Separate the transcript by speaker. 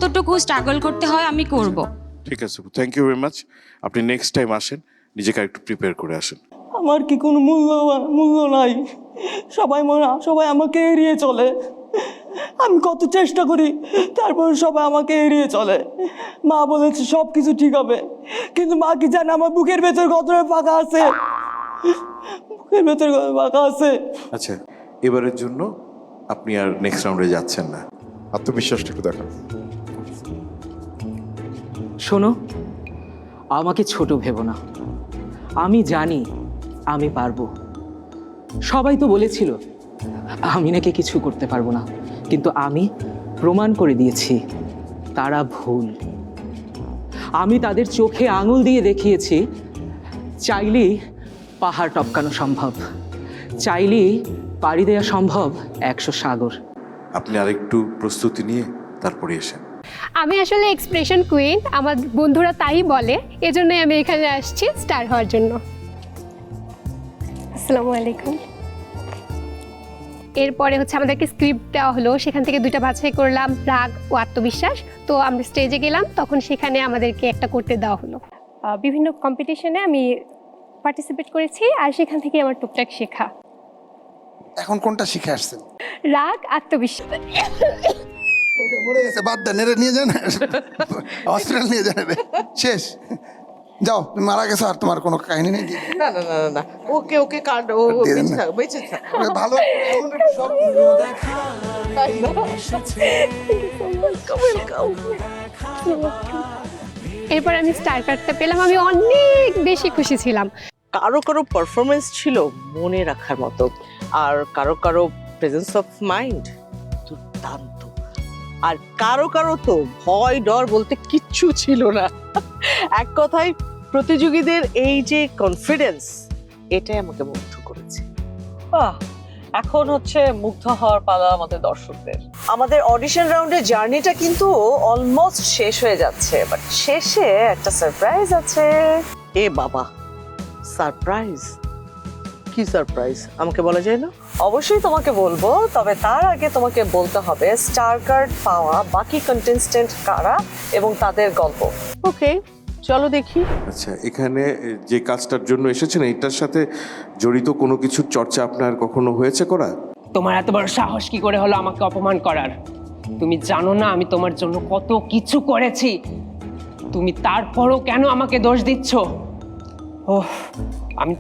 Speaker 1: যতটুকু স্ট্রাগল করতে হয় আমি করব।
Speaker 2: ঠিক আছে, থ্যাংক ইউ ভেরি মাচ। আপনি নেক্সট টাইম আসেন, নিজেকে একটু প্রিপেয়ার করে আসেন।
Speaker 3: আমার কি কোনো মূল্য নাই? সবাই আমাকে এড়িয়ে চলে। আমি কত চেষ্টা করি, তারপর সবাই আমাকে এড়িয়ে চলে। মা বলেছে সব কিছু ঠিক হবে, কিন্তু মা কি জানে আমার বুকের ভেতর কতটা ফাঁকা আছে? বুকের ভেতর কত ফাঁকা আছে।
Speaker 2: আচ্ছা, এবারের জন্য আপনি আর নেক্সট রাউন্ডে যাচ্ছেন না।
Speaker 4: আত্মবিশ্বাসটা একটু দেখান।
Speaker 5: শোনো, আমাকে ছোট ভেবো না। আমি জানি আমি পারবো। সবাই তো বলেছিল আমি নাকি কিছু করতে পারবো না, কিন্তু আমি প্রমাণ করে দিয়েছি তারা ভুল। আমি তাদের চোখে আঙুল দিয়ে দেখিয়েছি চাইলেই পাহাড় টপকানো সম্ভব, চাইলেই পাড়ি দেওয়া সম্ভব 100 সাগর।
Speaker 2: আপনি আরেকটু প্রস্তুতি নিয়ে তারপরে এসেন।
Speaker 6: আমি আসলে এক্সপ্রেশন কুইন, আমার বন্ধুরা তাই বলে, এজন্যই আমি এখানে আসছি স্টার হওয়ার জন্য। আসসালামু আলাইকুম। এরপরে হচ্ছে আমাদেরকে স্ক্রিপ্ট দেওয়া হলো, সেখান থেকে 2টা বাছাই করলাম, রাগ ও আত্মবিশ্বাস। তো আমরা স্টেজে গেলাম, তখন সেখানে আমাদেরকে একটা করতে দেওয়া হলো। বিভিন্ন কম্পিটিশনে আমি পার্টিসিপেট করেছি, আর সেখান থেকে আমার টুকটাক শেখা।
Speaker 7: এখন কোনটা শিখে আসছেন?
Speaker 6: রাগ, আত্মবিশ্বাস।
Speaker 7: মরে গেছে, বাদ দেন, এরা নিয়ে যান হসপিটাল নিয়ে যান, শেষ। যাও, তুমি মারা গেছো, আর তোমার কোনো কাহিনী নেই।
Speaker 8: না না না না, ওকে ওকে কাট, ও
Speaker 7: দিয়ে দেন
Speaker 8: বেঁচে
Speaker 7: না।
Speaker 8: থাক, বেঁচে থাক।
Speaker 7: ভালো সব
Speaker 6: এরপর আমি স্টার কার্ডটা পেলাম, আমি অনেক বেশি খুশি ছিলাম।
Speaker 8: কারো কারো পারফরমেন্স ছিল মনে রাখার মতো, আর কারো কারো প্রেজেন্স অফ মাইন্ড দুর্দান্ত, আর কারো কারো তো ভয় ডর বলতে কিচ্ছু ছিল না। এক কথায় প্রতিযোগীদের এই যে কনফিডেন্স, এটাই আমাকে মুগ্ধ করেছে।
Speaker 5: এখন হচ্ছে মুগ্ধ হওয়ার পালা আমাদের দর্শকদের।
Speaker 8: আমাদের অডিশন রাউন্ডের জার্নিটা কিন্তু অলমোস্ট শেষ হয়ে যাচ্ছে, বাট শেষে একটা সারপ্রাইজ আছে। এ বাবা, সারপ্রাইজ? কি সারপ্রাইজ আমাকে বলা যায় না? অবশ্যই তোমাকে বলবো, তবে তার আগে তোমাকে বলতে হবে স্টার কার্ড পাওয়া বাকি কন্টেস্টেন্ট কারা এবং তাদের গল্প। ওকে, চলো দেখি।
Speaker 2: আচ্ছা, এখানে যে কাজটার জন্য এসেছেন এটার সাথে জড়িত কোনো কিছুর চর্চা আপনার কখনো হয়েছে করা?
Speaker 9: তোমার এত বড় সাহস কি করে হলো আমাকে অপমান করার? তুমি জানো না আমি তোমার জন্য কত কিছু করেছি, তুমি তারপরও কেন আমাকে দোষ দিচ্ছ? ওহ, আমি তোমার